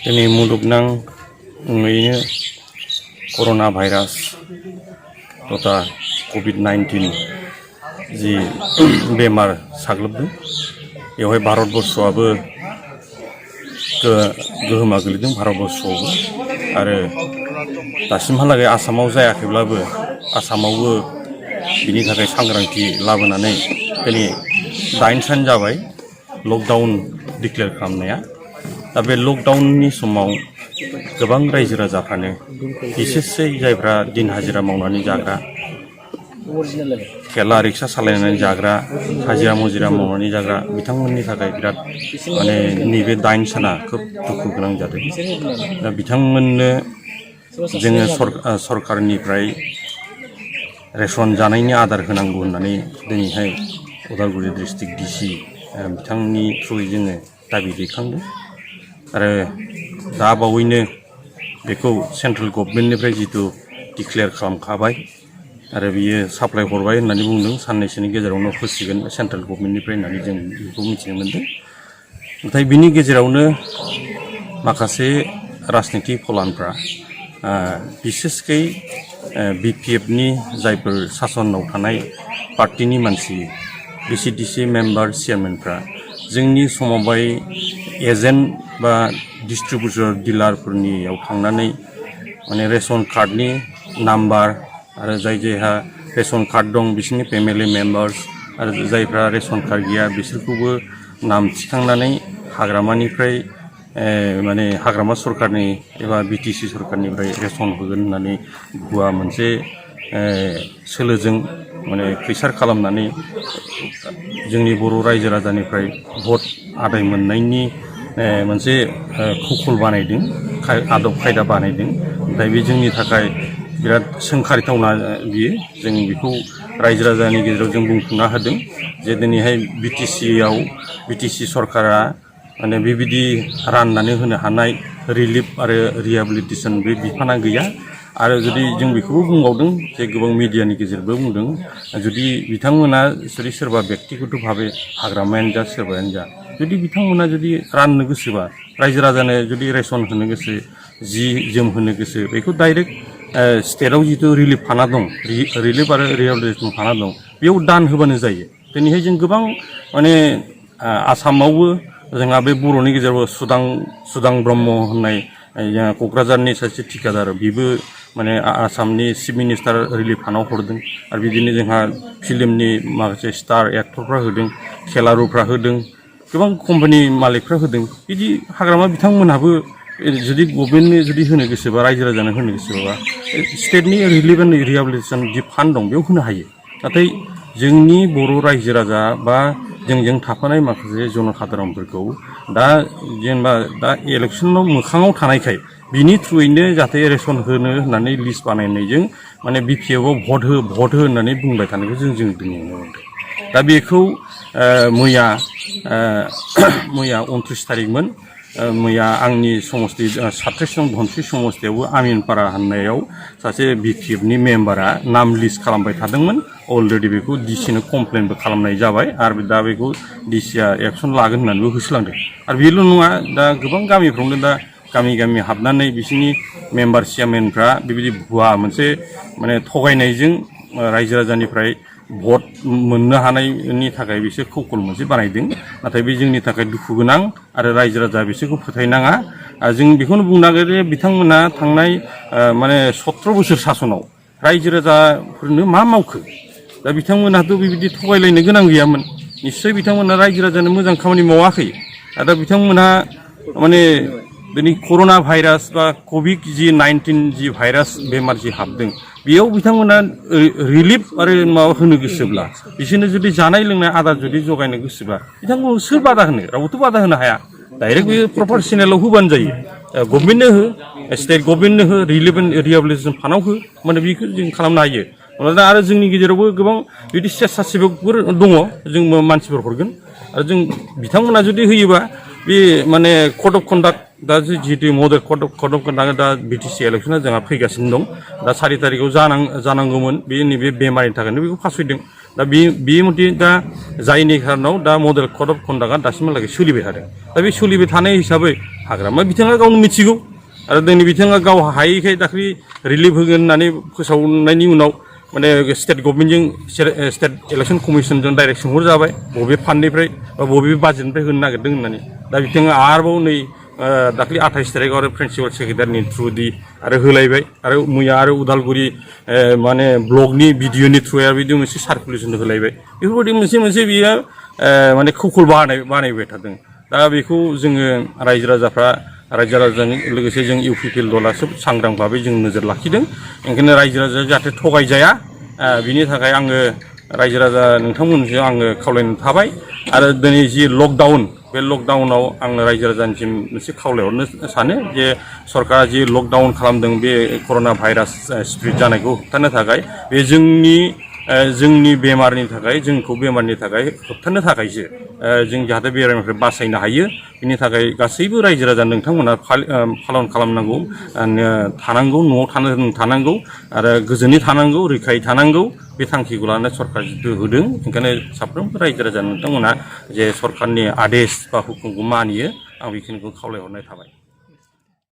दिनै मुलुगनाङैनो कर'ना भाइरास तथा COVID-19 जि बेमार साग्लोबदों बेवहाय भारतबर्षआबो गोहोमा गोलैदों भारतबर्षआवबो आरो दासिमहालागै आसामाव जायाखैब्लाबो आसामावबो बिनि थाखाय सांग्रांथि लाबोनानै दिनै 9 सान जाबाय लकडाउन डिक्लेयार खालामनाया। दा बे लकडाउननि समाव गोबां रायजो राजाफ्रानो बिसेसै जायफ्रा दिन हाजिरा मावनानै जाग्रा थेला रिक्सा सालायनानै जाग्रा हाजिरा मुजिरा मावनानै जाग्रा बिथांमोननि थाखाय बिराद माने नैबे 9 साना खोब दुखु गोनां जादों। दा बिथांमोननो जोङो सरकारनिफ्राय रेशन जानायनि आदार होनांगौ होननानै दिनैहाय उदालगुरि डिस्ट्रिक्ट डिसि बिथांनि थ्रुयै जोङो दाबि दैखांदों आरो दा बावैनो बेखौ सेन्ट्रेल गभर्नमेन्टनिफ्राय जितु डिक्लेयार खालामखाबाय आरो बियो साप्लाय हरबाय होननानै बुंदों साननैसोनि गेजेरावनो फैसिगोन सेन्ट्रेल गभर्नमेन्टनिफ्राय होननानै जों बेखौ मिथिनो मोन्दों। नाथाय बिनि गेजेरावनो माखासे राजनिति फलानफ्रा बिसेसकै BPFनि जायफोर सासनाव थानाय पार्टिनि मानसि BCDC मेम्बार चेयारमेनफ्रा जोंनि समबाय एजेन्ट बा डिस्ट्रिबिउटर डिलारफोरनियाव थांनानै माने रेशन कार्डनि नाम्बार आरो जायहा रेशन कार्ड दं बिसोरनि फेमिलि मेम्बार्स आरो जायफ्रा रेशन कार्ड गैया बिसोरखौबो नाम थिखांनानै हाग्रामानिफ्राय माने हाग्रामा सरकारनि एबा BTC सरकारनिफ्राय रेशन होगोन होननानै भुवा मोनसे सोलोजों माने खैसार खालामनानै जोंनि बर' रायजो राजानिफ्राय भट आदाय मोननायनि मोनसे कौशल बानायदों आदब खायदा बानायदों। नाथाय बे जोंनि थाखाय बिराद सोंखारिथावना बियो जों बेखौ रायजो राजानि गेजेराव जों बुंफुंना होदों जे दिनैहाय BTC सरकारा माने बेबायदि राननानै होनो हानाय रिलिफ आरो रिहेबिलिटेसन बे बिफाना गैया आरो जुदि जों बेखौबो बुंबावदों जे गोबां मिडियानि गेजेरबो बुंदों जुदि बिथांमोना जुदि सोरबा बेक्तिगत भाबे हाग्रामायानो जा सोरबायानो जा जुदि बिथांमोना जुदि राननो गोसोबा रायजो राजानो जुदि रेशन होनो गोसो जि जोम होनो गोसो बेखौ डाइरेक्ट स्टेटआव जितु रिलिफ फाना दं रिलिफ आरो रिहेबिलिटेसन फाना दं बेयाव दान होबानो जायो। दिनैहाय जों गोबां माने आसामावबो जोंहा बे बर'नि गेजेराव सुदां ब्रह्म होननाय जोंहा क'क्राझारनि सासे ठिकादार बेबो माने आसामनि चिफ मिनिस्टार रिलिफ फान्डआव हरदों आरो बिदिनो जोंहा फिल्मनि माखासे स्टार एक्टरफ्रा होदों खेलारुफ्रा होदों गोबां कम्पानि मालिकफ्रा होदों बिदि हाग्रामा बिथांमोनहाबो जुदि गभर्नमेन्टनो जुदि होनो गोसोबा रायजो राजानो होनो गोसोबा स्टेटनि relief and rehabilitation G fund दं बेयाव होनो हायो। नाथाय जोंनि बर' रायजो राजा बा जोंजों थाफानाय माखासे जनसाधारनफोरखौ दा जेनेबा दा इलेक्सनाव मोखाङाव थानायखाय बिनि थ्रुयैनो जाहाथे रेशन होनो होननानै लिस्ट बानायनायजों माने BPFआव भट हो होननानै बुंबाय थानायखौ जों नुनो मोनदों। दा बेखौ मैया 29 थारिखमोन मैया आंनि समस्ति 37 नं धनस्रि समस्तियावबो आमिनपारा होननायाव सासे BPFनि मेम्बारा नाम लिस्ट खालामबाय थादोंमोन अलरेडि बेखौ डिसिनो कमप्लेनबो खालामनाय जाबाय आरो दा बेखौ डिसिआ एक्सन लागोन होननानैबो होसोलांदों आरो बेल' नङा दा गोबां गामिफ्रावनो दा गामि हाबनानै बिसोरनि मेम्बार चेयारमेनफ्रा बेबायदि भुवा मोनसे माने थगायनायजों रायजो राजानिफ्राय भट मोननो हानायनि थाखाय बिसोर कौशल मोनसे बानायदों। नाथाय बे जोंनि थाखाय दुखु गोनां आरो रायजो राजा बिसोरखौ फोथायनाङा जों बेखौनो बुंनांगोन जे बिथांमोना थांनाय माने 17 बोसोर सासनाव रायजो राजाफोरनो मा मावखो दा बिथांमोनहाथ' बेबायदि थगायलायनो गोनां गैयामोन निस्सय बिथांमोना रायजो राजानो मोजां खामानि मावाखै दा बिथांमोनहा माने दिनै कर'ना भाइरास बा COVID-19 जि भाइरास बेमार जि हाबदों बेयाव बिथांमोना रिलिफ आरो माबा होनो गोसोब्ला बिसोरनो जुदि जानाय लोंनाय आदार जुदि जगायनो गोसोबा बिथांमोनखौ सोर बादा होनो रावबोथ' बादा होनो हाया डाइरेक्ट बे प्रफेसनेलाव होबानो जायो गभर्नमेन्टनो हो स्टेट गभर्नमेन्टनो हो रिलिफ एन्ड रिहेबिलिटेसन फान्डआव हो माने बेखौ जों खालामनो हायो। दा आरो जोंनि गेजेरावबो गोबां बिदि स्वेच्छासेबकफोर दङ जों मानसिफोर हरगोन आरो जों बिथांमोना जुदि होयोबा बे माने कड अफ कन्डाक्ट दा जिहेतु मडेल कड अफ कन्डाक्ट दा BTC इलेक्सना जोंहा फैगासिनो दं दा 4 तारिखआव जानांगौमोन बे नैबे बेमारनि थाखायनो बेखौ फासयदों दा बे मथे दा जायनि खारनाव दा मडेल कड अफ कन्डाक्टआ दासिमहालागै सोलिबाय थादों दा बे सोलिबाय थानाय हिसाबै हाग्रामा बिथाङा गावनो मिथिगौ आरो दिनै बिथाङा गाव हायैखाय दाख्लै रिलिफ होगोन होननानै फोसावनायनि उनाव माने स्टेट गभर्नमेन्टजों स्टेट इलेक्सन कमिसनजों डाइरेक्ट सोंहरजाबाय बबे फान्डनिफ्राय बा बबे बाजेटनिफ्राय होनो नागिरदों होननानै दा बिथाङा आरोबाव नै दाख्लै 28 थारिखआव आरो प्रिन्सिपाल सेक्रेटारिनि थ्रुदि आरो होलायबाय आरो मैया आरो उदालगुरि माने ब्लगनि भिडिअनि थ्रुयै बिदि मोनसे सार्कुलेसन होलायबाय बेफोरबायदि मोनसे बियो माने खुखुल बानायबाय थादों दा बेखौ जोङो रायजो राजाजों लोगोसे जों इउपिपिएल दला सोब सांग्रां भाबै जों नोजोर लाखिदों ओंखायनो रायजो राजा जाहाथे थगायजाया बिनि थाखाय आङो रायजो राजा नोंथांमोनजों आङो खावलायनो थाबाय आरो दिनै जि लकडाउन बे लकडाउनाव आङो रायजो राजानिसिम मोनसे खावलायहरनो सानो जे सरकारा जि लकडाउन खालामदों बे कर'ना भाइरास स्प्रेड जानायखौ होबथानो थाखाय बे जोंनि बेमारनि थाखाय जोंखौ बेमारनि थाखाय होबथानो थाखायसो जों जाहाथे बेरामनिफ्राय बासायनो हायो बिनि थाखाय गासैबो रायजो राजा नोंथांमोना पालन खालामनांगौ थानांगौ न'आव थानांगौ आरो गोजोनै थानांगौ रैखायै थानांगौ बे थांखिखौ लानानै सरकार जिथु होदों ओंखायनो साफ्रोमबो रायजो राजा नोंथांमोना जे सरकारनि आदेश बा हुकुमखौ मानियो आं बेखिनिखौ खावलायहरनाय थाबाय